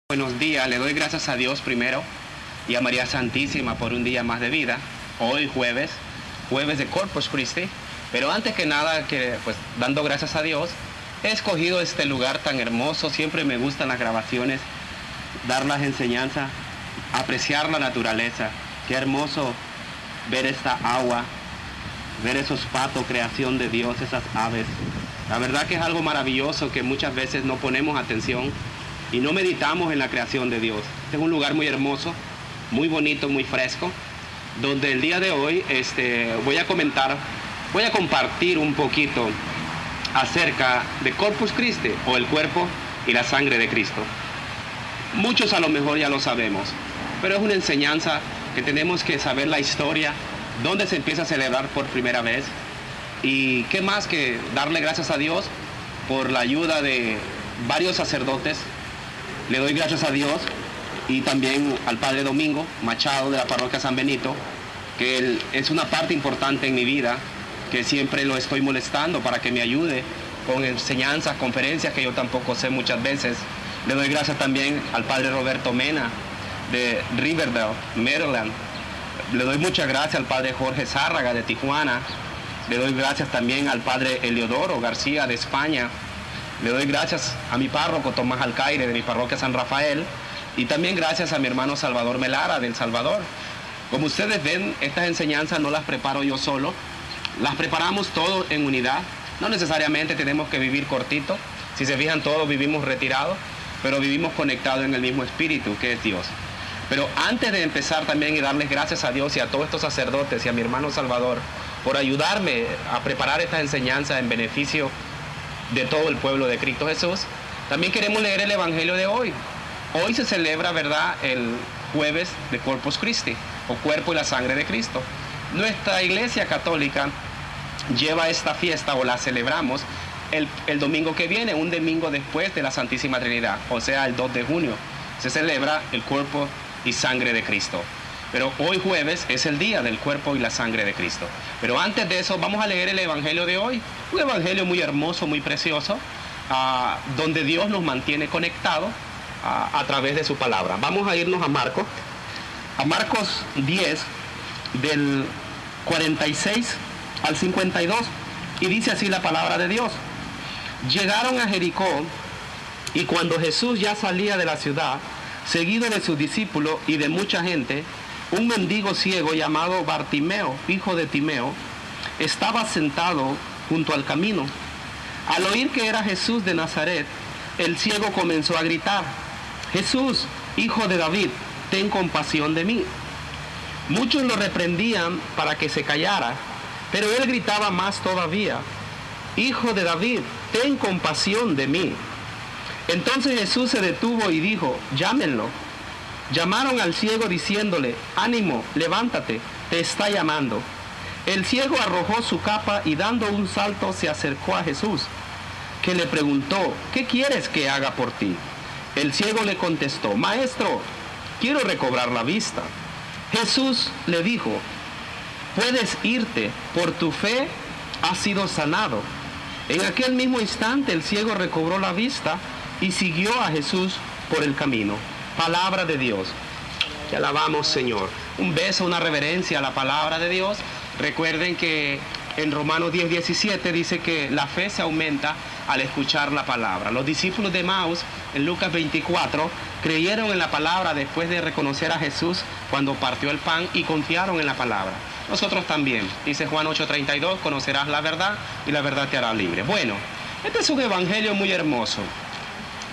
Buenos días, le doy gracias a Dios primero y a María Santísima por un día más de vida. Hoy jueves de Corpus Christi, pero antes que nada, dando gracias a Dios, he escogido este lugar tan hermoso. Siempre me gustan las grabaciones, dar las enseñanzas, apreciar la naturaleza. Qué hermoso ver esta agua, ver esos patos, creación de Dios, esas aves. La verdad que es algo maravilloso que muchas veces no ponemos atención y no meditamos en la creación de Dios. Este es un lugar muy hermoso, muy bonito, muy fresco, donde el día de hoy voy a compartir un poquito acerca de Corpus Christi, o el cuerpo y la sangre de Cristo. Muchos a lo mejor ya lo sabemos, pero es una enseñanza que tenemos que saber la historia, dónde se empieza a celebrar por primera vez, y qué más que darle gracias a Dios por la ayuda de varios sacerdotes. Le doy gracias a Dios y también al Padre Domingo Machado de la parroquia San Benito, que él es una parte importante en mi vida, que siempre lo estoy molestando para que me ayude con enseñanzas, conferencias que yo tampoco sé muchas veces. Le doy gracias también al Padre Roberto Mena de Riverdale, Maryland. Le doy muchas gracias al Padre Jorge Zárraga de Tijuana. Le doy gracias también al Padre Eliodoro García de España. Le doy gracias a mi párroco Tomás Alcaire de mi parroquia San Rafael, y también gracias a mi hermano Salvador Melara de El Salvador. Como ustedes ven, estas enseñanzas no las preparo yo solo, las preparamos todos en unidad. No necesariamente tenemos que vivir cortito. Si se fijan, todos vivimos retirados, pero vivimos conectados en el mismo espíritu que es Dios. Pero antes de empezar también, y darles gracias a Dios y a todos estos sacerdotes y a mi hermano Salvador por ayudarme a preparar estas enseñanzas en beneficio de todo el pueblo de Cristo Jesús, también queremos leer el Evangelio de hoy. Hoy se celebra, ¿verdad?, el jueves de Corpus Christi, o cuerpo y la sangre de Cristo. Nuestra Iglesia Católica lleva esta fiesta, o la celebramos, el domingo que viene, un domingo después de la Santísima Trinidad, o sea, el 2 de junio, se celebra el cuerpo y sangre de Cristo. Pero hoy jueves es el día del cuerpo y la sangre de Cristo. Pero antes de eso vamos a leer el Evangelio de hoy. Un Evangelio muy hermoso, muy precioso, donde Dios nos mantiene conectados a través de su palabra. Vamos a irnos a Marcos 10, del 46 al 52. Y dice así la palabra de Dios. Llegaron a Jericó, y cuando Jesús ya salía de la ciudad, seguido de sus discípulos y de mucha gente, un mendigo ciego llamado Bartimeo, hijo de Timeo, estaba sentado junto al camino. Al oír que era Jesús de Nazaret, el ciego comenzó a gritar: Jesús, hijo de David, ten compasión de mí. Muchos lo reprendían para que se callara, pero él gritaba más todavía: Hijo de David, ten compasión de mí. Entonces Jesús se detuvo y dijo: llámenlo. Llamaron al ciego diciéndole: ánimo, levántate, te está llamando. El ciego arrojó su capa y dando un salto se acercó a Jesús, que le preguntó: ¿qué quieres que haga por ti? El ciego le contestó: Maestro, quiero recobrar la vista. Jesús le dijo: puedes irte, por tu fe has sido sanado. En aquel mismo instante el ciego recobró la vista y siguió a Jesús por el camino. Palabra de Dios. Te alabamos, Señor. Un beso, una reverencia a la palabra de Dios. Recuerden que en Romanos 10:17 dice que la fe se aumenta al escuchar la palabra. Los discípulos de Emaús, en Lucas 24, creyeron en la palabra después de reconocer a Jesús cuando partió el pan, y confiaron en la palabra. Nosotros también. Dice Juan 8:32, conocerás la verdad y la verdad te hará libre. Bueno, este es un evangelio muy hermoso.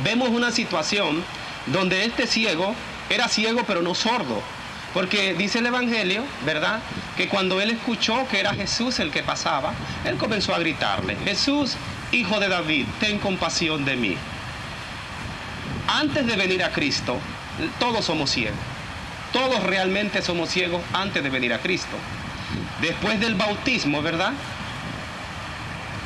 Vemos una situación donde este ciego era ciego pero no sordo, porque dice el Evangelio, ¿verdad?, que cuando él escuchó que era Jesús el que pasaba, él comenzó a gritarle: Jesús, hijo de David, ten compasión de mí. Antes de venir a Cristo, todos somos ciegos. Todos realmente somos ciegos antes de venir a Cristo. Después del bautismo, ¿verdad?,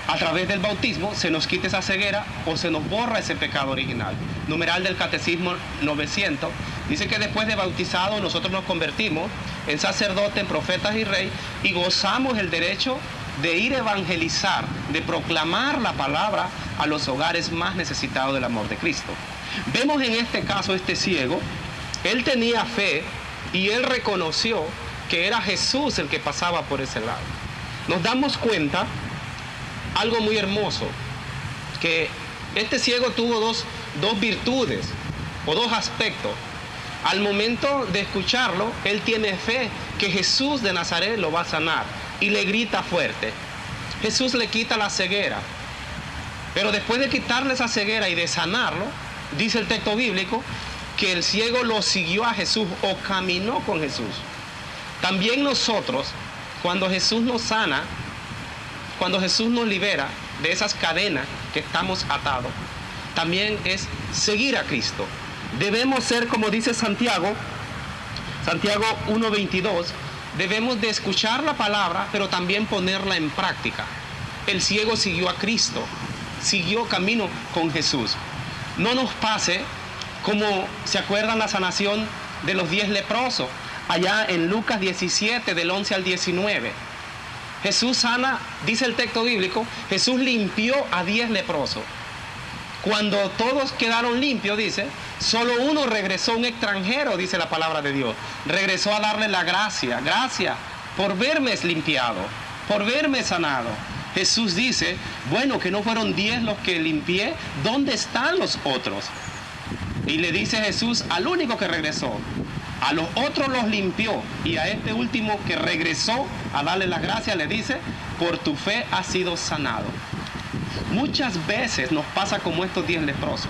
a través del bautismo se nos quita esa ceguera o se nos borra ese pecado original. Numeral del Catecismo 900 dice que después de bautizados nosotros nos convertimos en sacerdotes, en profetas y rey, y gozamos el derecho de ir a evangelizar, de proclamar la palabra a los hogares más necesitados del amor de Cristo. Vemos en este caso este ciego, él tenía fe y él reconoció que era Jesús el que pasaba por ese lado. Nos damos cuenta algo muy hermoso, que este ciego tuvo dos virtudes o dos aspectos. Al momento de escucharlo, él tiene fe que Jesús de Nazaret lo va a sanar y le grita fuerte. Jesús le quita la ceguera, pero después de quitarle esa ceguera y de sanarlo, dice el texto bíblico que el ciego lo siguió a Jesús o caminó con Jesús. También nosotros, cuando Jesús nos sana, cuando Jesús nos libera de esas cadenas que estamos atados, también es seguir a Cristo. Debemos ser, como dice Santiago 1:22, debemos de escuchar la palabra, pero también ponerla en práctica. El ciego siguió a Cristo, siguió camino con Jesús. No nos pase como se acuerdan la sanación de los 10 leprosos, allá en Lucas 17, del 11 al 19. Jesús sana, dice el texto bíblico, Jesús limpió a 10 leprosos. Cuando todos quedaron limpios, dice, solo uno regresó, un extranjero, dice la palabra de Dios. Regresó a darle la gracia. Gracias por verme limpiado, por verme sanado. Jesús dice, bueno, que no fueron 10 los que limpié, ¿dónde están los otros? Y le dice Jesús al único que regresó, a los otros los limpió, y a este último que regresó a darle las gracias le dice, por tu fe has sido sanado. Muchas veces nos pasa como estos 10 leprosos.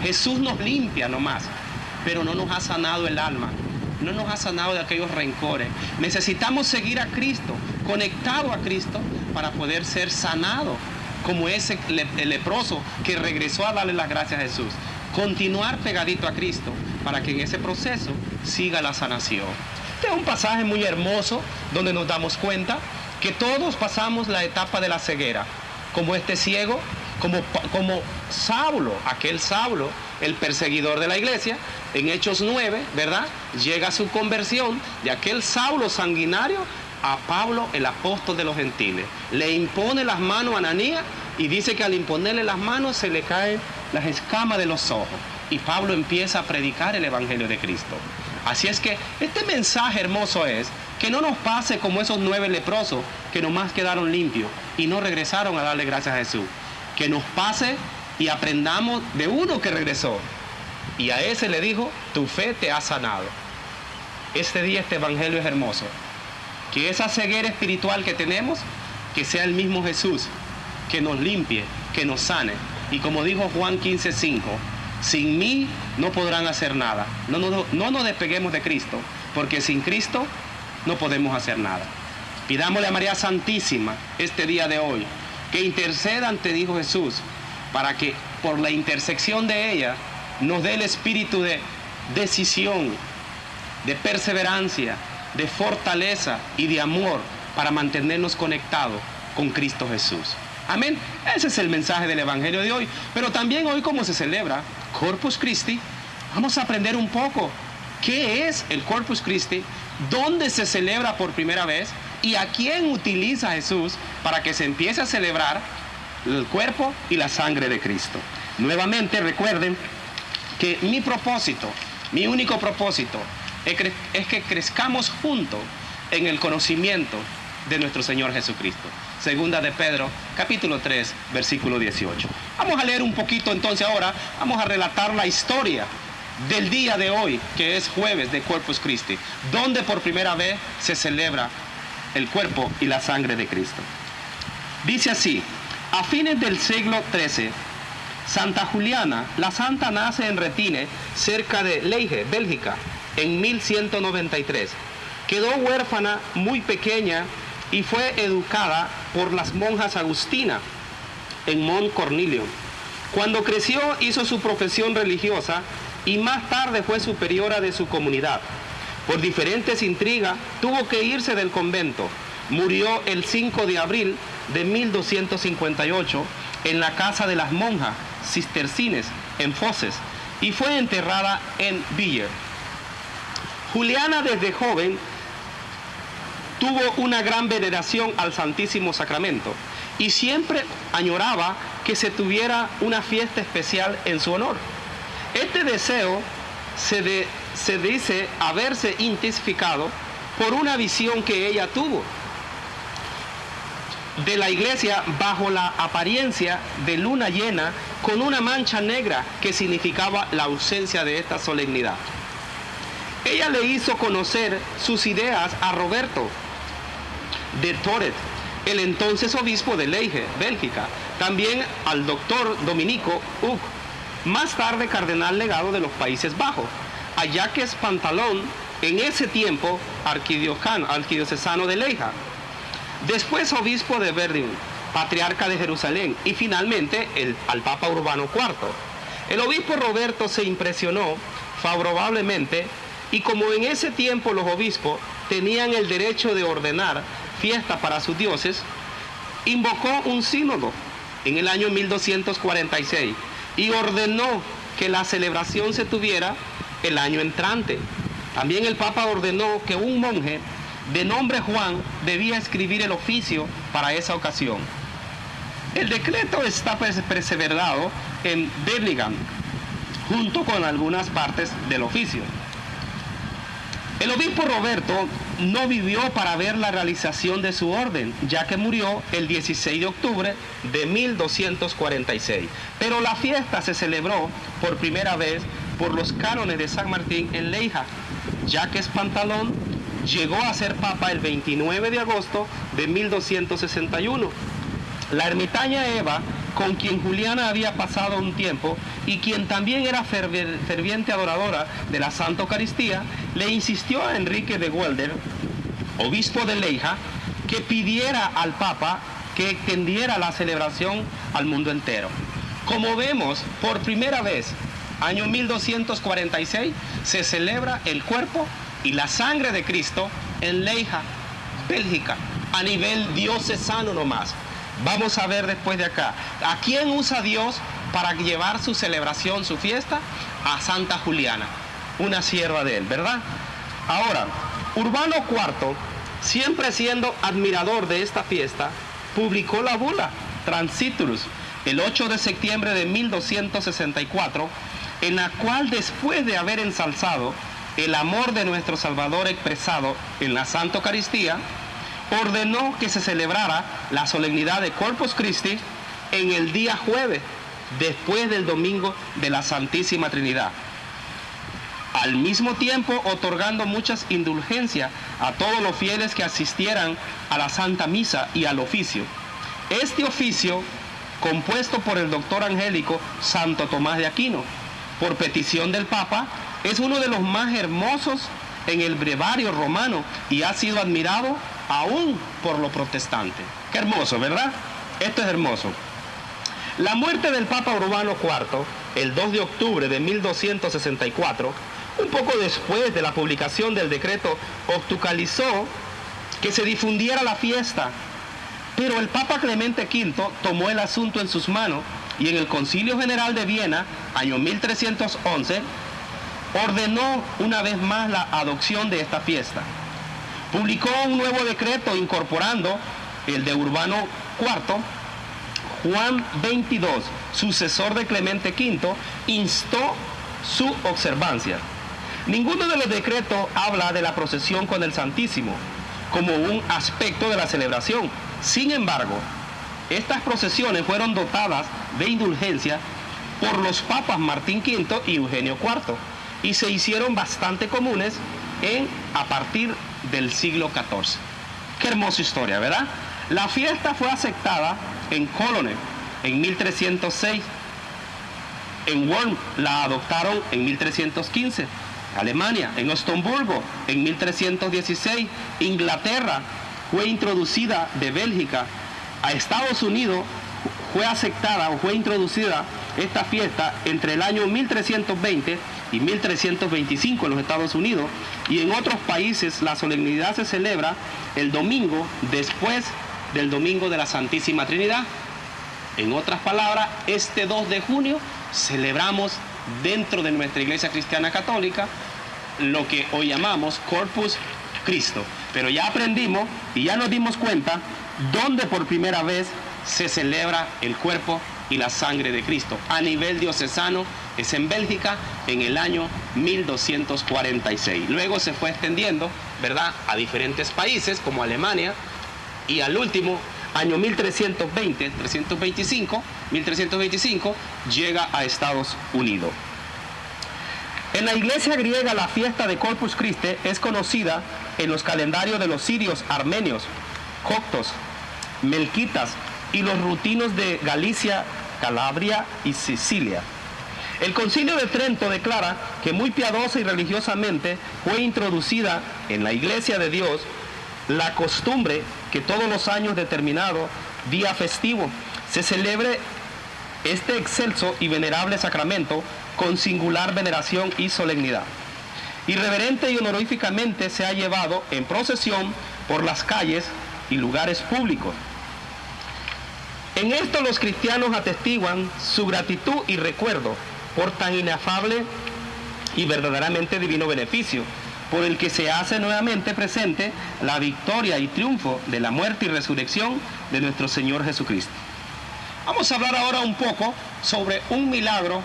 Jesús nos limpia nomás, pero no nos ha sanado el alma, no nos ha sanado de aquellos rencores. Necesitamos seguir a Cristo, conectado a Cristo, para poder ser sanado, como ese el leproso que regresó a darle las gracias a Jesús. Continuar pegadito a Cristo para que en ese proceso siga la sanación. Este es un pasaje muy hermoso donde nos damos cuenta que todos pasamos la etapa de la ceguera, como este ciego, como Saulo, aquel Saulo, el perseguidor de la iglesia, en Hechos 9, ¿verdad? Llega a su conversión de aquel Saulo sanguinario a Pablo, el apóstol de los gentiles. Le impone las manos a Ananías y dice que al imponerle las manos se le caen las escamas de los ojos. Y Pablo empieza a predicar el evangelio de Cristo. Así es que este mensaje hermoso es que no nos pase como esos 9 leprosos que nomás quedaron limpios y no regresaron a darle gracias a Jesús. Que nos pase y aprendamos de uno que regresó y a ese le dijo, tu fe te ha sanado. Este día este evangelio es hermoso. Que esa ceguera espiritual que tenemos, que sea el mismo Jesús, que nos limpie, que nos sane. Y como dijo Juan 15:5, sin mí no podrán hacer nada. No nos despeguemos de Cristo, porque sin Cristo no podemos hacer nada. Pidámosle a María Santísima este día de hoy que interceda ante Dios Jesús, para que por la intersección de ella nos dé el espíritu de decisión, de perseverancia, de fortaleza y de amor para mantenernos conectados con Cristo Jesús. Amén. Ese es el mensaje del evangelio de hoy. Pero también hoy, como se celebra Corpus Christi, vamos a aprender un poco qué es el Corpus Christi, dónde se celebra por primera vez y a quién utiliza Jesús para que se empiece a celebrar el cuerpo y la sangre de Cristo. Nuevamente recuerden que mi propósito, mi único propósito es que crezcamos juntos en el conocimiento de nuestro Señor Jesucristo. Segunda de Pedro, capítulo 3, versículo 18. Vamos a leer un poquito entonces ahora, vamos a relatar la historia del día de hoy, que es jueves de Corpus Christi, donde por primera vez se celebra el cuerpo y la sangre de Cristo. Dice así, a fines del siglo XIII, Santa Juliana, la santa nace en Retine, cerca de Liege, Bélgica, en 1193. Quedó huérfana muy pequeña y fue educada por las monjas agustinas en Mont Cornilio. Cuando creció hizo su profesión religiosa y más tarde fue superiora de su comunidad. Por diferentes intrigas tuvo que irse del convento. Murió el 5 de abril de 1258 en la casa de las monjas cistercines en Foses y fue enterrada en Villers. Juliana desde joven tuvo una gran veneración al Santísimo Sacramento y siempre añoraba que se tuviera una fiesta especial en su honor. Este deseo se dice haberse intensificado por una visión que ella tuvo de la iglesia bajo la apariencia de luna llena con una mancha negra que significaba la ausencia de esta solemnidad. Ella le hizo conocer sus ideas a Roberto de Toret, el entonces obispo de Leyge, Bélgica, también al doctor Dominico Hug, más tarde cardenal legado de los Países Bajos, a Jacques Pantalon, en ese tiempo arquidiocesano de Leija, después obispo de Verdun, patriarca de Jerusalén, y finalmente al Papa Urbano IV. El obispo Roberto se impresionó favorablemente, y como en ese tiempo los obispos tenían el derecho de ordenar fiestas para sus dioses, invocó un sínodo en el año 1246 y ordenó que la celebración se tuviera el año entrante. También el Papa ordenó que un monje de nombre Juan debía escribir el oficio para esa ocasión. El decreto está perseverado en Birmingham, junto con algunas partes del oficio. El obispo Roberto no vivió para ver la realización de su orden, ya que murió el 16 de octubre de 1246. Pero la fiesta se celebró por primera vez por los cánones de San Martín en Leija. Jacques Pantalon llegó a ser papa el 29 de agosto de 1261. La ermitaña Eva, con quien Juliana había pasado un tiempo y quien también era ferviente adoradora de la Santa Eucaristía, le insistió a Enrique de Welder, obispo de Leija, que pidiera al Papa que extendiera la celebración al mundo entero. Como vemos, por primera vez, año 1246, se celebra el cuerpo y la sangre de Cristo en Leija, Bélgica, a nivel diocesano nomás. Vamos a ver después de acá, ¿a quién usa Dios para llevar su celebración, su fiesta? A Santa Juliana, una sierva de él, ¿verdad? Ahora, Urbano IV, siempre siendo admirador de esta fiesta, publicó la bula Transiturus el 8 de septiembre de 1264, en la cual, después de haber ensalzado el amor de nuestro Salvador expresado en la Santa Eucaristía, ordenó que se celebrara la solemnidad de Corpus Christi en el día jueves, después del domingo de la Santísima Trinidad, al mismo tiempo otorgando muchas indulgencias a todos los fieles que asistieran a la Santa Misa y al oficio. Este oficio, compuesto por el doctor angélico Santo Tomás de Aquino, por petición del Papa, es uno de los más hermosos en el brevario romano y ha sido admirado aún por los protestantes. Qué hermoso, ¿verdad? Esto es hermoso. La muerte del Papa Urbano IV, el 2 de octubre de 1264, un poco después de la publicación del decreto, obstaculizó que se difundiera la fiesta, pero el Papa Clemente V tomó el asunto en sus manos y en el Concilio General de Viena, año 1311, ordenó una vez más la adopción de esta fiesta. Publicó un nuevo decreto incorporando el de Urbano IV. Juan XXII, sucesor de Clemente V, instó su observancia. Ninguno de los decretos habla de la procesión con el Santísimo como un aspecto de la celebración. Sin embargo, estas procesiones fueron dotadas de indulgencia por los papas Martín V y Eugenio IV y se hicieron bastante comunes a partir del siglo XIV. Qué hermosa historia, ¿verdad? La fiesta fue aceptada en Cologne en 1306, en Worms la adoptaron en 1315, Alemania, en Ostomburgo en 1316, Inglaterra fue introducida de Bélgica, a Estados Unidos fue aceptada o fue introducida esta fiesta entre el año 1320 y 1325 en los Estados Unidos, y en otros países la solemnidad se celebra el domingo después del domingo de la Santísima Trinidad. En otras palabras, este 2 de junio celebramos dentro de nuestra Iglesia Cristiana Católica lo que hoy llamamos Corpus Christi. Pero ya aprendimos y ya nos dimos cuenta dónde por primera vez se celebra el cuerpo y la sangre de Cristo a nivel diocesano es en Bélgica, en el año 1246. Luego se fue extendiendo, ¿verdad?, a diferentes países como Alemania, y al último, año 1325, llega a Estados Unidos. En la iglesia griega, la fiesta de Corpus Christi es conocida en los calendarios de los sirios, armenios, coptos, melquitas y los rutinos de Galicia, Calabria y Sicilia. El Concilio de Trento declara que muy piadosa y religiosamente fue introducida en la Iglesia de Dios la costumbre que todos los años determinado día festivo se celebre este excelso y venerable sacramento con singular veneración y solemnidad. Irreverente y honoríficamente se ha llevado en procesión por las calles y lugares públicos. En esto los cristianos atestiguan su gratitud y recuerdo por tan inefable y verdaderamente divino beneficio, por el que se hace nuevamente presente la victoria y triunfo de la muerte y resurrección de nuestro Señor Jesucristo. Vamos a hablar ahora un poco sobre un milagro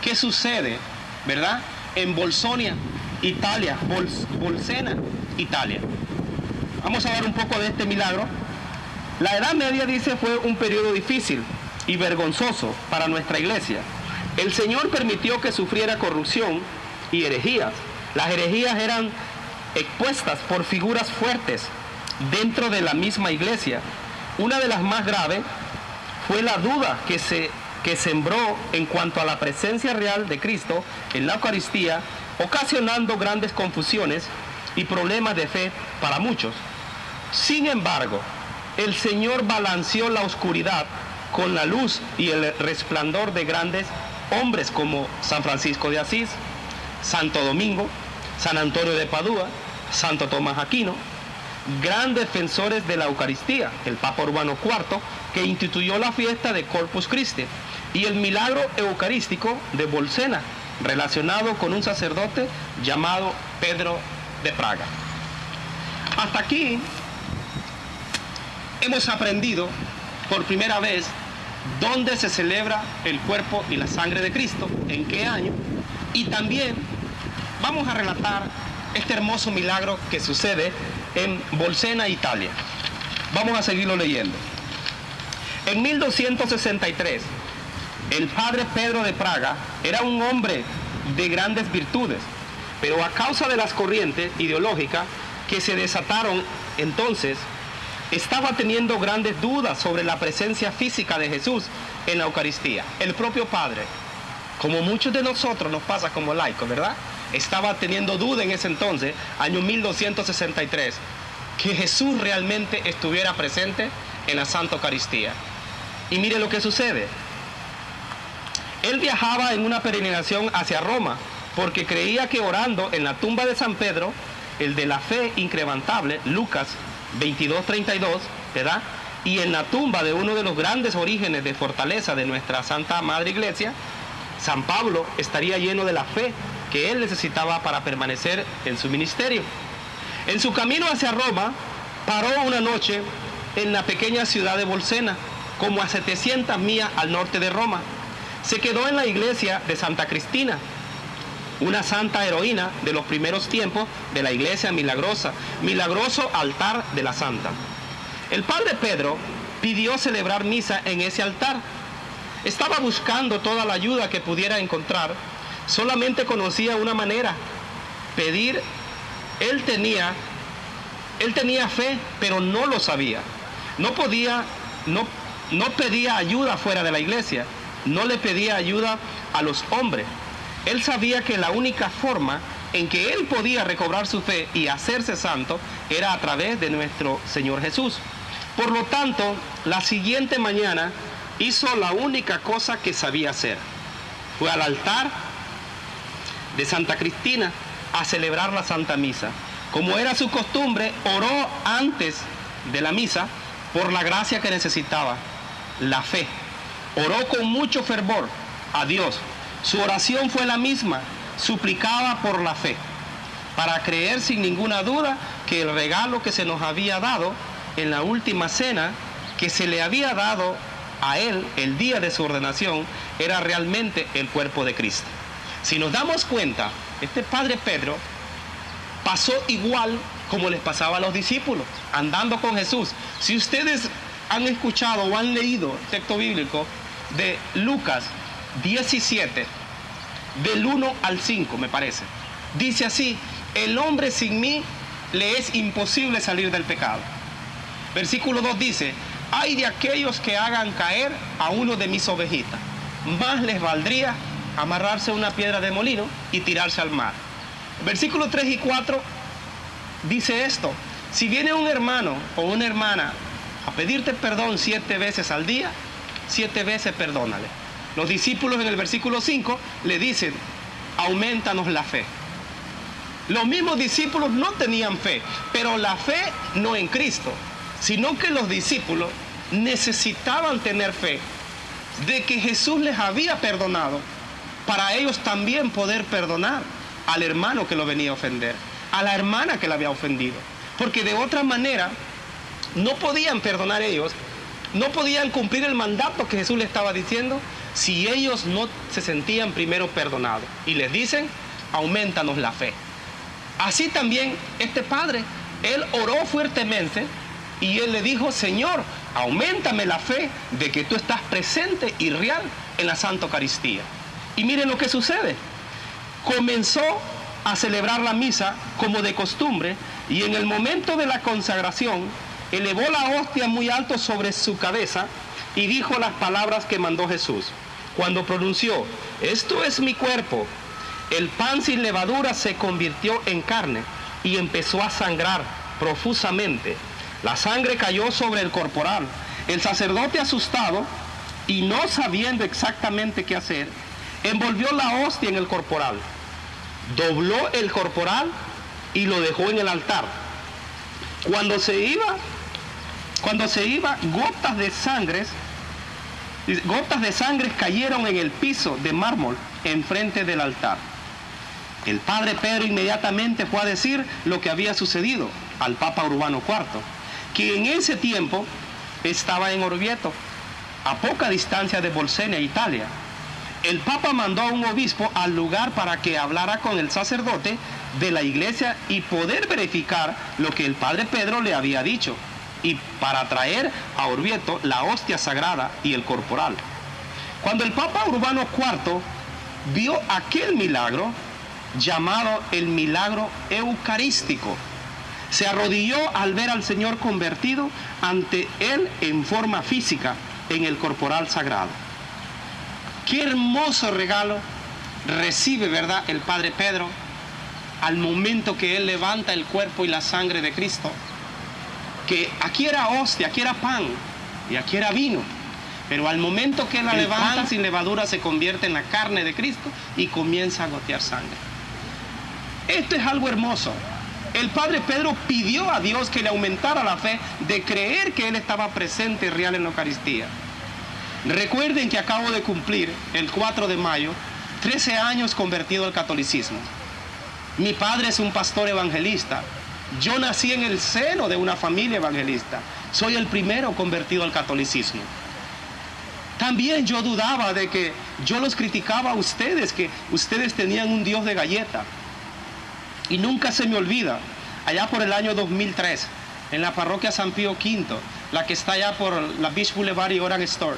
que sucede, ¿verdad?, en Bolsonia, Italia, Bolsena, Italia. Vamos a hablar un poco de este milagro. La Edad Media, dice, fue un periodo difícil y vergonzoso para nuestra iglesia. El Señor permitió que sufriera corrupción y herejías. Las herejías eran expuestas por figuras fuertes dentro de la misma iglesia. Una de las más graves fue la duda que sembró en cuanto a la presencia real de Cristo en la Eucaristía, ocasionando grandes confusiones y problemas de fe para muchos. Sin embargo, el Señor balanceó la oscuridad con la luz y el resplandor de grandes hombres como San Francisco de Asís, Santo Domingo, San Antonio de Padua, Santo Tomás Aquino, grandes defensores de la Eucaristía, el Papa Urbano IV, que instituyó la fiesta de Corpus Christi, y el milagro eucarístico de Bolsena, relacionado con un sacerdote llamado Pedro de Praga. Hasta aquí hemos aprendido por primera vez dónde se celebra el cuerpo y la sangre de Cristo, en qué año, y también vamos a relatar este hermoso milagro que sucede en Bolsena, Italia. Vamos a seguirlo leyendo. En 1263, el padre Pedro de Praga era un hombre de grandes virtudes, pero a causa de las corrientes ideológicas que se desataron entonces, estaba teniendo grandes dudas sobre la presencia física de Jesús en la Eucaristía. El propio padre, como muchos de nosotros nos pasa como laicos, ¿verdad?, estaba teniendo duda en ese entonces, año 1263, que Jesús realmente estuviera presente en la Santa Eucaristía. Y mire lo que sucede. Él viajaba en una peregrinación hacia Roma porque creía que orando en la tumba de San Pedro, el de la fe incrementable, Lucas 22:32, ¿verdad?, y en la tumba de uno de los grandes orígenes de fortaleza de nuestra Santa Madre Iglesia, San Pablo, estaría lleno de la fe que él necesitaba para permanecer en su ministerio. En su camino hacia Roma, paró una noche en la pequeña ciudad de Bolsena, como a 700 millas al norte de Roma. Se quedó en la iglesia de Santa Cristina, una santa heroína de los primeros tiempos de la iglesia milagrosa, milagroso altar de la santa. El padre Pedro pidió celebrar misa en ese altar. Estaba buscando toda la ayuda que pudiera encontrar. Solamente conocía una manera: pedir. Él tenía fe, pero no lo sabía. No pedía ayuda fuera de la iglesia. No le pedía ayuda a los hombres. Él sabía que la única forma en que él podía recobrar su fe y hacerse santo era a través de nuestro Señor Jesús. Por lo tanto, la siguiente mañana hizo la única cosa que sabía hacer. Fue al altar de Santa Cristina a celebrar la Santa Misa. Como era su costumbre, oró antes de la misa por la gracia que necesitaba, la fe. Oró con mucho fervor a Dios. Su oración fue la misma, suplicaba por la fe, para creer sin ninguna duda que el regalo que se nos había dado en la última cena, que se le había dado a él, el día de su ordenación, era realmente el cuerpo de Cristo. Si nos damos cuenta, este padre Pedro pasó igual como les pasaba a los discípulos, andando con Jesús. Si ustedes han escuchado o han leído el texto bíblico de Lucas 17, del 1 al 5, me parece, dice así: el hombre sin mí le es imposible salir del pecado. Versículo 2 dice: ay de aquellos que hagan caer a uno de mis ovejitas, más les valdría amarrarse a una piedra de molino y tirarse al mar. Versículos 3 y 4 dice esto: si viene un hermano o una hermana a pedirte perdón 7 veces al día, 7 veces perdónale. Los discípulos en el versículo 5 le dicen: aumentanos la fe. Los mismos discípulos no tenían fe, pero la fe no en Cristo, sino que los discípulos necesitaban tener fe de que Jesús les había perdonado, para ellos también poder perdonar al hermano que lo venía a ofender, a la hermana que la había ofendido, porque de otra manera no podían perdonar ellos, no podían cumplir el mandato que Jesús les estaba diciendo si ellos no se sentían primero perdonados. Y les dicen: aumentanos la fe. Así también este padre, él oró fuertemente y él le dijo: Señor, auméntame la fe de que tú estás presente y real en la Santa Eucaristía. Y miren lo que sucede. Comenzó a celebrar la misa como de costumbre, y en el momento de la consagración elevó la hostia muy alto sobre su cabeza y dijo las palabras que mandó Jesús. Cuando pronunció: esto es mi cuerpo, el pan sin levadura se convirtió en carne y empezó a sangrar profusamente. La sangre cayó sobre el corporal. El sacerdote, asustado y no sabiendo exactamente qué hacer, envolvió la hostia en el corporal, dobló el corporal y lo dejó en el altar. Cuando se iba, gotas de sangre cayeron en el piso de mármol enfrente del altar. El padre Pedro inmediatamente fue a decir lo que había sucedido al Papa Urbano IV, que en ese tiempo estaba en Orvieto, a poca distancia de Bolsena, Italia. El Papa mandó a un obispo al lugar para que hablara con el sacerdote de la iglesia y poder verificar lo que el padre Pedro le había dicho, y para traer a Orvieto la hostia sagrada y el corporal. Cuando el Papa Urbano IV vio aquel milagro, llamado el milagro eucarístico, se arrodilló al ver al Señor convertido ante él en forma física en el corporal sagrado. Qué hermoso regalo recibe, ¿verdad?, el padre Pedro al momento que él levanta el cuerpo y la sangre de Cristo. Que aquí era hostia, aquí era pan y aquí era vino, pero al momento que la levanta, pan sin levadura se convierte en la carne de Cristo y comienza a gotear sangre. Esto es algo hermoso. El padre Pedro pidió a Dios que le aumentara la fe de creer que él estaba presente y real en la Eucaristía. Recuerden que acabo de cumplir el 4 de mayo 13 años convertido al catolicismo. Mi padre es un pastor evangelista. Yo nací en el seno de una familia evangelista. Soy el primero convertido al catolicismo. También yo dudaba de que yo los criticaba a ustedes, que ustedes tenían un Dios de galleta. Y nunca se me olvida, allá por el año 2003, en la parroquia San Pío V, la que está allá por la Beach Boulevard y Orange Store.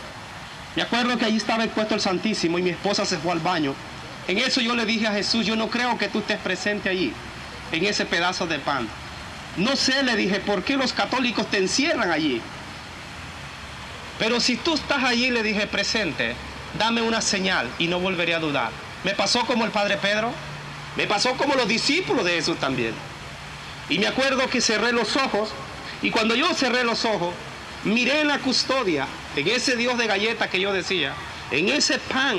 Me acuerdo que allí estaba expuesto el Santísimo y mi esposa se fue al baño. En eso yo le dije a Jesús: yo no creo que tú estés presente allí, en ese pedazo de pan. No sé, le dije, ¿por qué los católicos te encierran allí? Pero si tú estás allí, le dije, presente, dame una señal y no volveré a dudar. Me pasó como el padre Pedro, me pasó como los discípulos de Jesús también. Y me acuerdo que cerré los ojos, y cuando yo cerré los ojos, miré en la custodia, en ese Dios de galleta que yo decía, en ese pan,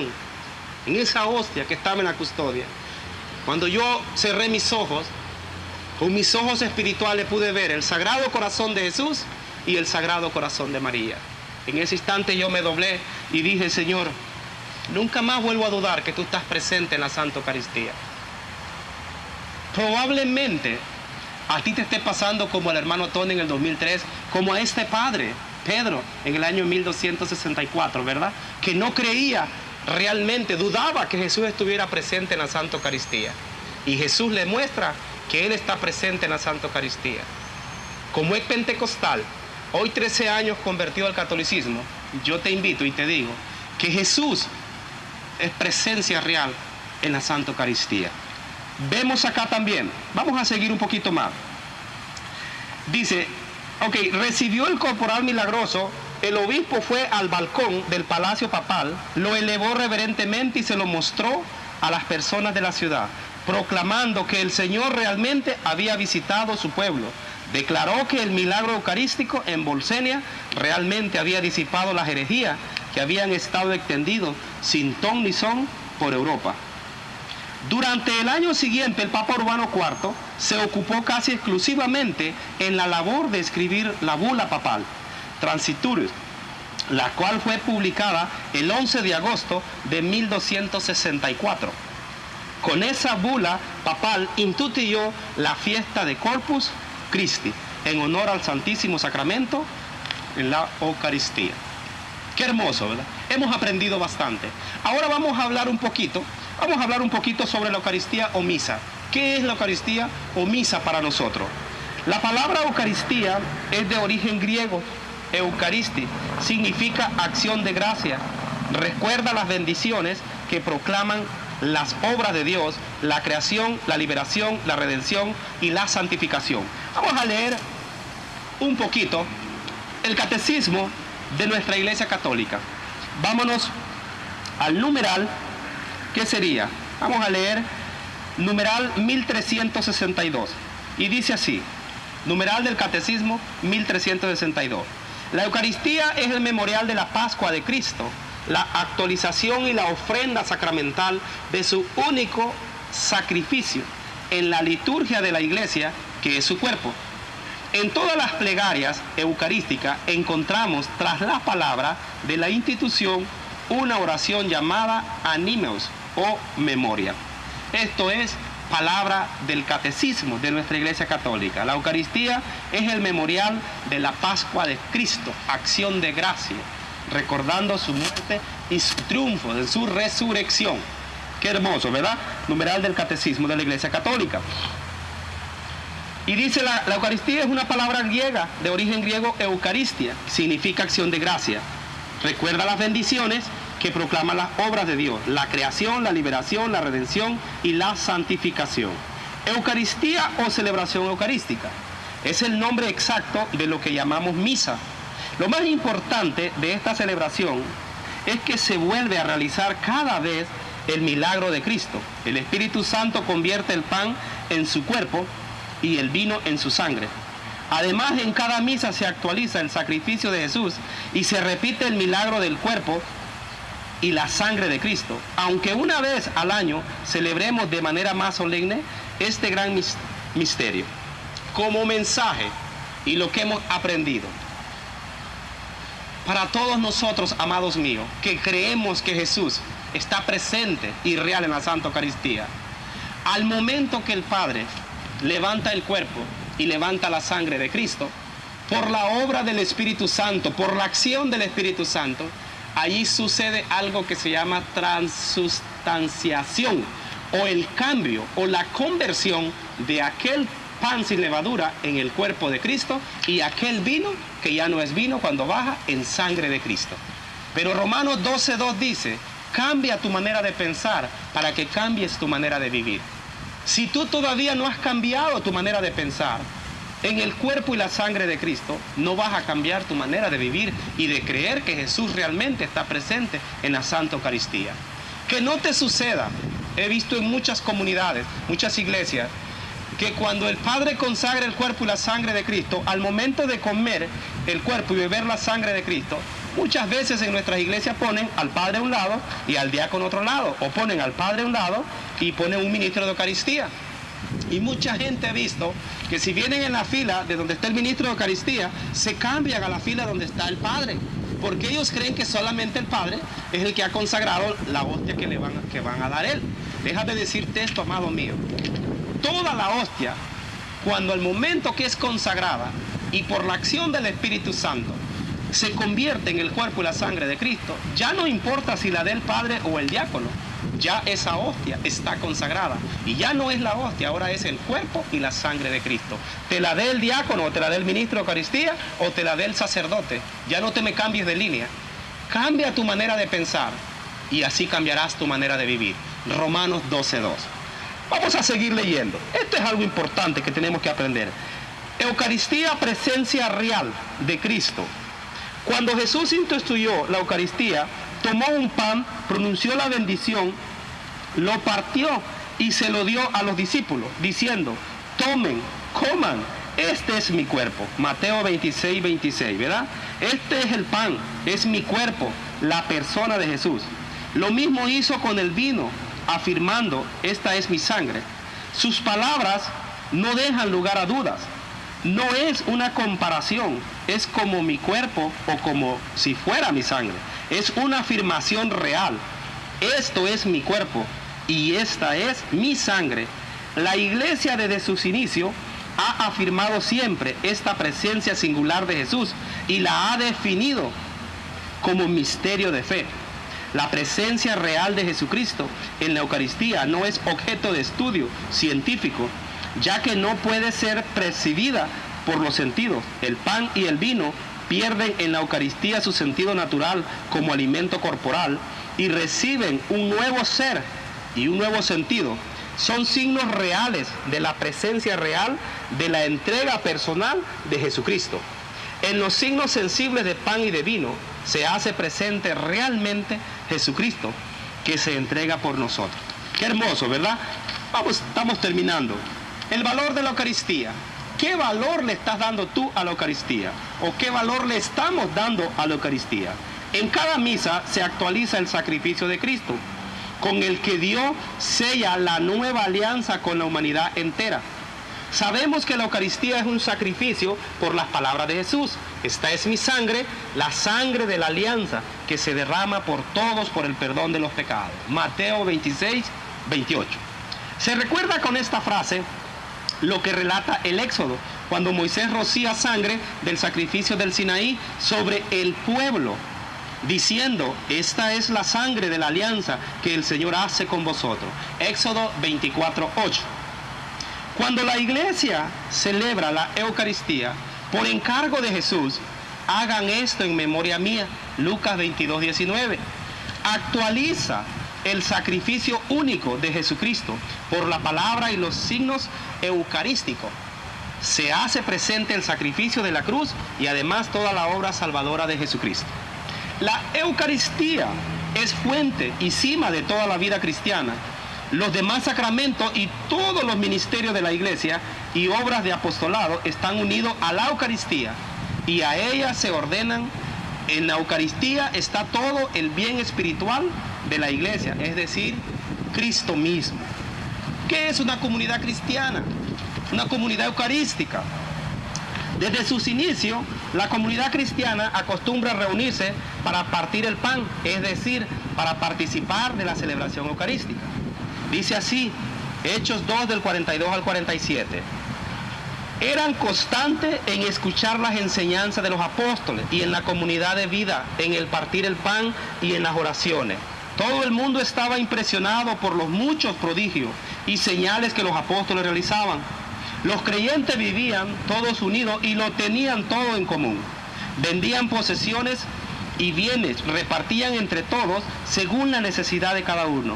en esa hostia que estaba en la custodia. Cuando yo cerré mis ojos, con mis ojos espirituales pude ver el Sagrado Corazón de Jesús y el Sagrado Corazón de María. En ese instante yo me doblé y dije: Señor, nunca más vuelvo a dudar que tú estás presente en la Santa Eucaristía. Probablemente a ti te esté pasando como al hermano Tony en el 2003, como a este padre Pedro en el año 1264, ¿verdad? Que no creía realmente, dudaba que Jesús estuviera presente en la Santa Eucaristía. Y Jesús le muestra que Él está presente en la Santa Eucaristía. Como es pentecostal, hoy 13 años convertido al catolicismo, yo te invito y te digo que Jesús es presencia real en la Santa Eucaristía. Vemos acá también, vamos a seguir un poquito más. Dice, ok, recibió el corporal milagroso, el obispo fue al balcón del palacio papal, lo elevó reverentemente y se lo mostró a las personas de la ciudad, proclamando que el Señor realmente había visitado su pueblo. Declaró que el milagro eucarístico en Bolsenia realmente había disipado las herejías que habían estado extendidos sin ton ni son por Europa. Durante el año siguiente, el Papa Urbano IV se ocupó casi exclusivamente en la labor de escribir la bula papal, Transituris, la cual fue publicada el 11 de agosto de 1264. Con esa bula papal instituyó la fiesta de Corpus Christi, en honor al Santísimo Sacramento en la Eucaristía. Qué hermoso, ¿verdad? Hemos aprendido bastante. Ahora vamos a hablar un poquito sobre la Eucaristía o misa. ¿Qué es la Eucaristía o misa para nosotros? La palabra Eucaristía es de origen griego. Eucaristi significa acción de gracia. Recuerda las bendiciones que proclaman las obras de Dios, la creación, la liberación, la redención y la santificación. Vamos a leer un poquito el catecismo de nuestra Iglesia Católica. Vámonos al numeral, ¿qué sería? Vamos a leer numeral 1362. Y dice así, numeral del catecismo 1362. La Eucaristía es el memorial de la Pascua de Cristo, la actualización y la ofrenda sacramental de su único sacrificio en la liturgia de la Iglesia, que es su cuerpo. En todas las plegarias eucarísticas encontramos tras la palabra de la institución una oración llamada animeos o memoria. Esto es palabra del catecismo de nuestra Iglesia Católica. La Eucaristía es el memorial de la Pascua de Cristo, acción de gracia, recordando su muerte y su triunfo, de su resurrección. Qué hermoso, ¿verdad? Numeral del catecismo de la Iglesia Católica. Y dice, la Eucaristía es una palabra griega, de origen griego eucaristia, significa acción de gracia. Recuerda las bendiciones que proclaman las obras de Dios, la creación, la liberación, la redención y la santificación. Eucaristía o celebración eucarística es el nombre exacto de lo que llamamos misa. Lo más importante de esta celebración es que se vuelve a realizar cada vez el milagro de Cristo. El Espíritu Santo convierte el pan en su cuerpo y el vino en su sangre. Además, en cada misa se actualiza el sacrificio de Jesús y se repite el milagro del cuerpo y la sangre de Cristo. Aunque una vez al año celebremos de manera más solemne este gran misterio. Como mensaje y lo que hemos aprendido, para todos nosotros, amados míos, que creemos que Jesús está presente y real en la Santa Eucaristía, al momento que el Padre levanta el cuerpo y levanta la sangre de Cristo, por la obra del Espíritu Santo, por la acción del Espíritu Santo, allí sucede algo que se llama transustanciación, o el cambio o la conversión de aquel pan sin levadura en el cuerpo de Cristo y aquel vino que ya no es vino cuando baja en sangre de Cristo. Pero Romanos 12:2 dice, cambia tu manera de pensar para que cambies tu manera de vivir. Si tú todavía no has cambiado tu manera de pensar en el cuerpo y la sangre de Cristo, no vas a cambiar tu manera de vivir y de creer que Jesús realmente está presente en la Santa Eucaristía. Que no te suceda. He visto en muchas comunidades, muchas iglesias, que cuando el Padre consagra el cuerpo y la sangre de Cristo, al momento de comer el cuerpo y beber la sangre de Cristo, muchas veces en nuestras iglesias ponen al Padre a un lado y al diácono a otro lado, o ponen al Padre a un lado y ponen un ministro de Eucaristía. Y mucha gente ha visto que si vienen en la fila de donde está el ministro de Eucaristía, se cambian a la fila donde está el Padre, porque ellos creen que solamente el Padre es el que ha consagrado la hostia que van a dar él. Déjame decirte esto, amado mío. Toda la hostia, cuando al momento que es consagrada y por la acción del Espíritu Santo, se convierte en el cuerpo y la sangre de Cristo, ya no importa si la dé el padre o el diácono, ya esa hostia está consagrada. Y ya no es la hostia, ahora es el cuerpo y la sangre de Cristo. Te la dé el diácono, o te la dé el ministro de Eucaristía, o te la dé el sacerdote. Ya no te me cambies de línea. Cambia tu manera de pensar y así cambiarás tu manera de vivir. Romanos 12:2. Vamos a seguir leyendo. Esto es algo importante que tenemos que aprender. Eucaristía, presencia real de Cristo. Cuando Jesús instituyó la Eucaristía, tomó un pan, pronunció la bendición, lo partió y se lo dio a los discípulos, diciendo: tomen, coman, este es mi cuerpo. Mateo 26:26, ¿verdad? Este es el pan, es mi cuerpo, la persona de Jesús. Lo mismo hizo con el vino, afirmando: esta es mi sangre. Sus palabras no dejan lugar a dudas. No es una comparación, es como mi cuerpo o como si fuera mi sangre. Es una afirmación real. Esto es mi cuerpo y esta es mi sangre. La Iglesia desde sus inicios ha afirmado siempre esta presencia singular de Jesús y la ha definido como misterio de fe. La presencia real de Jesucristo en la Eucaristía no es objeto de estudio científico, ya que no puede ser percibida por los sentidos. El pan y el vino pierden en la Eucaristía su sentido natural como alimento corporal y reciben un nuevo ser y un nuevo sentido. Son signos reales de la presencia real de la entrega personal de Jesucristo. En los signos sensibles de pan y de vino se hace presente realmente Jesucristo, que se entrega por nosotros. Qué hermoso, ¿verdad? Estamos terminando. El valor de la Eucaristía. ¿Qué valor le estás dando tú a la Eucaristía? ¿O qué valor le estamos dando a la Eucaristía? En cada misa se actualiza el sacrificio de Cristo, con el que Dios sella la nueva alianza con la humanidad entera. Sabemos que la Eucaristía es un sacrificio por las palabras de Jesús. Esta es mi sangre, la sangre de la alianza, que se derrama por todos por el perdón de los pecados. Mateo 26:28. Se recuerda con esta frase lo que relata el Éxodo, cuando Moisés rocía sangre del sacrificio del Sinaí sobre el pueblo, diciendo: esta es la sangre de la alianza que el Señor hace con vosotros. Éxodo 24:8. Cuando la Iglesia celebra la Eucaristía, por encargo de Jesús, hagan esto en memoria mía. Lucas 22:19. Actualiza el sacrificio único de Jesucristo por la palabra y los signos eucarísticos. Se hace presente el sacrificio de la cruz y además toda la obra salvadora de Jesucristo. La Eucaristía es fuente y cima de toda la vida cristiana. Los demás sacramentos y todos los ministerios de la Iglesia y obras de apostolado están unidos a la Eucaristía y a ella se ordenan. En la Eucaristía está todo el bien espiritual de la Iglesia, es decir, Cristo mismo. ¿Qué es una comunidad cristiana? Una comunidad eucarística. Desde sus inicios, la comunidad cristiana acostumbra reunirse para partir el pan, es decir, para participar de la celebración eucarística. Dice así, Hechos 2 del 42 al 47. Eran constantes en escuchar las enseñanzas de los apóstoles y en la comunidad de vida, en el partir el pan y en las oraciones. Todo el mundo estaba impresionado por los muchos prodigios y señales que los apóstoles realizaban. Los creyentes vivían todos unidos y lo tenían todo en común. Vendían posesiones y bienes, repartían entre todos según la necesidad de cada uno.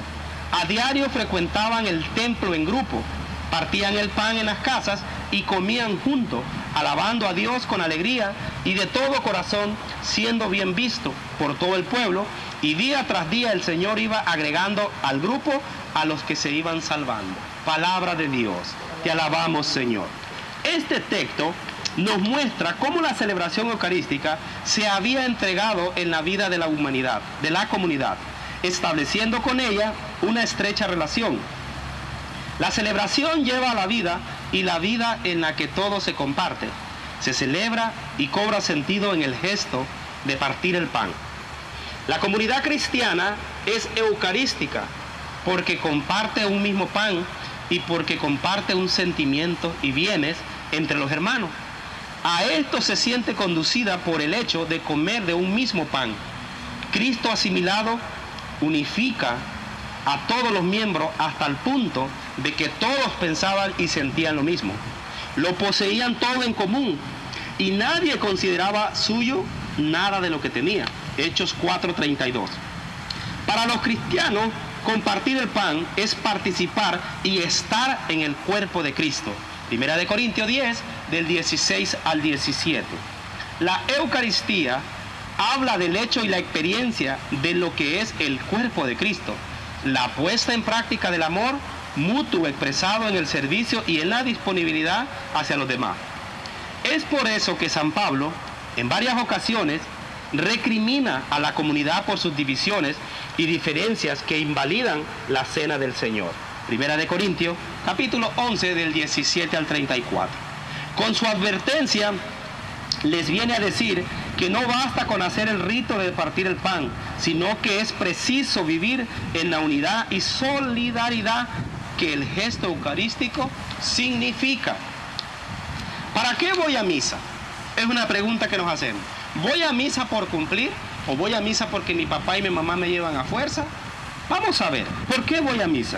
A diario frecuentaban el templo en grupo, partían el pan en las casas y comían juntos, alabando a Dios con alegría y de todo corazón, siendo bien visto por todo el pueblo, y día tras día el Señor iba agregando al grupo a los que se iban salvando. Palabra de Dios. Te alabamos, Señor. Este texto nos muestra cómo la celebración eucarística se había entregado en la vida de la humanidad, de la comunidad, estableciendo con ella una estrecha relación. La celebración lleva a la vida y la vida en la que todo se comparte. Se celebra y cobra sentido en el gesto de partir el pan. La comunidad cristiana es eucarística porque comparte un mismo pan y porque comparte un sentimiento y bienes entre los hermanos. A esto se siente conducida por el hecho de comer de un mismo pan. Cristo asimilado unifica a todos los miembros hasta el punto de que todos pensaban y sentían lo mismo. Lo poseían todo en común y nadie consideraba suyo nada de lo que tenía. Hechos 4:32. Para los cristianos, compartir el pan es participar y estar en el cuerpo de Cristo. Primera de Corintios 10, del 16 al 17. La Eucaristía habla del hecho y la experiencia de lo que es el cuerpo de Cristo. La puesta en práctica del amor mutuo expresado en el servicio y en la disponibilidad hacia los demás. Es por eso que San Pablo, en varias ocasiones, recrimina a la comunidad por sus divisiones y diferencias que invalidan la cena del Señor. Primera de Corintios, capítulo 11, del 17 al 34. Con su advertencia, les viene a decir que no basta con hacer el rito de partir el pan, sino que es preciso vivir en la unidad y solidaridad que el gesto eucarístico significa. ¿Para qué voy a misa? Es una pregunta que nos hacemos. ¿Voy a misa por cumplir o voy a misa porque mi papá y mi mamá me llevan a fuerza? Vamos a ver, ¿por qué voy a misa?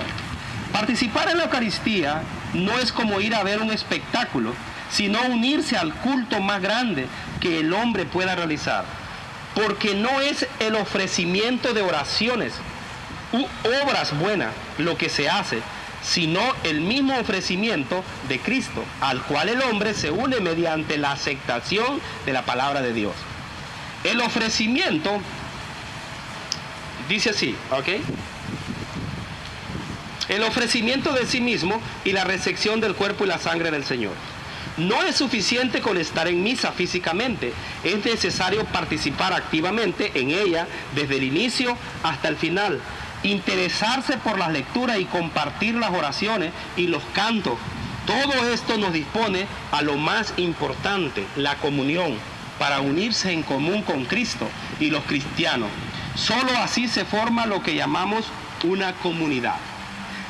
Participar en la Eucaristía no es como ir a ver un espectáculo, sino unirse al culto más grande que el hombre pueda realizar, porque no es el ofrecimiento de oraciones u obras buenas lo que se hace, sino el mismo ofrecimiento de Cristo, al cual el hombre se une mediante la aceptación de la palabra de Dios. El ofrecimiento dice así, ¿ok? El ofrecimiento de sí mismo y la recepción del cuerpo y la sangre del Señor. No es suficiente con estar en misa físicamente, es necesario participar activamente en ella desde el inicio hasta el final, interesarse por las lecturas y compartir las oraciones y los cantos. Todo esto nos dispone a lo más importante, la comunión, para unirse en común con Cristo y los cristianos. Solo así se forma lo que llamamos una comunidad.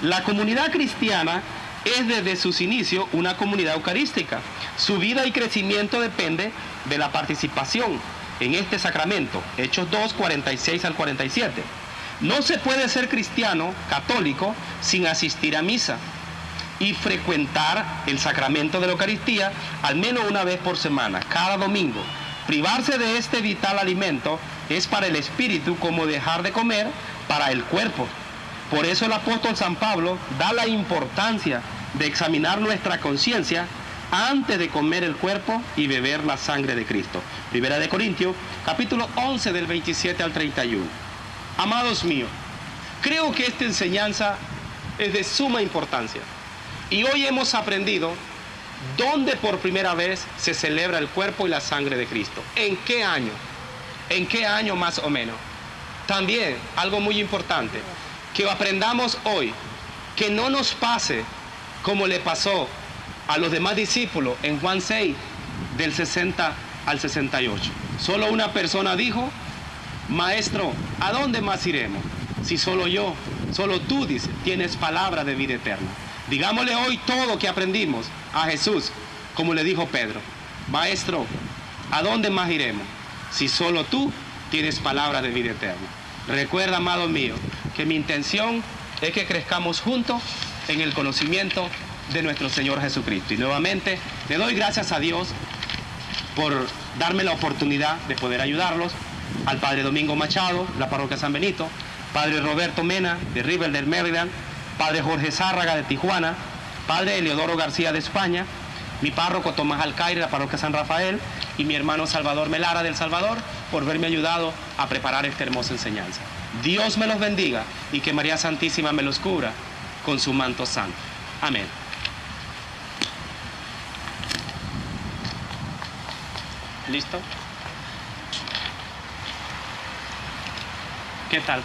La comunidad cristiana es desde sus inicios una comunidad eucarística. Su vida y crecimiento depende de la participación en este sacramento. Hechos 2, 46 al 47. No se puede ser cristiano católico sin asistir a misa y frecuentar el sacramento de la Eucaristía al menos una vez por semana, cada domingo. Privarse de este vital alimento es para el espíritu como dejar de comer para el cuerpo. Por eso el apóstol San Pablo da la importancia de examinar nuestra conciencia antes de comer el cuerpo y beber la sangre de Cristo. Primera de Corintios, capítulo 11, del 27 al 31. Amados míos, creo que esta enseñanza es de suma importancia. Y hoy hemos aprendido dónde por primera vez se celebra el cuerpo y la sangre de Cristo. ¿En qué año? ¿En qué año más o menos? También, algo muy importante, que aprendamos hoy, que no nos pase como le pasó a los demás discípulos en Juan 6, del 60 al 68. Solo una persona dijo: Maestro, ¿a dónde más iremos? Si solo yo, solo tú, dice, tienes palabra de vida eterna. Digámosle hoy todo que aprendimos a Jesús, como le dijo Pedro: Maestro, ¿a dónde más iremos? Si solo tú tienes palabra de vida eterna. Recuerda, amado mío, que mi intención es que crezcamos juntos en el conocimiento de nuestro Señor Jesucristo. Y nuevamente le doy gracias a Dios por darme la oportunidad de poder ayudarlos, al Padre Domingo Machado, la parroquia San Benito, Padre Roberto Mena, de Riverdale, Maryland, Padre Jorge Zárraga, de Tijuana, Padre Eleodoro García, de España, mi párroco Tomás Alcaire, de la parroquia San Rafael, y mi hermano Salvador Melara, del Salvador, por verme ayudado a preparar esta hermosa enseñanza. Dios me los bendiga y que María Santísima me los cubra con su manto santo. Amén. ¿Listo? ¿Qué tal?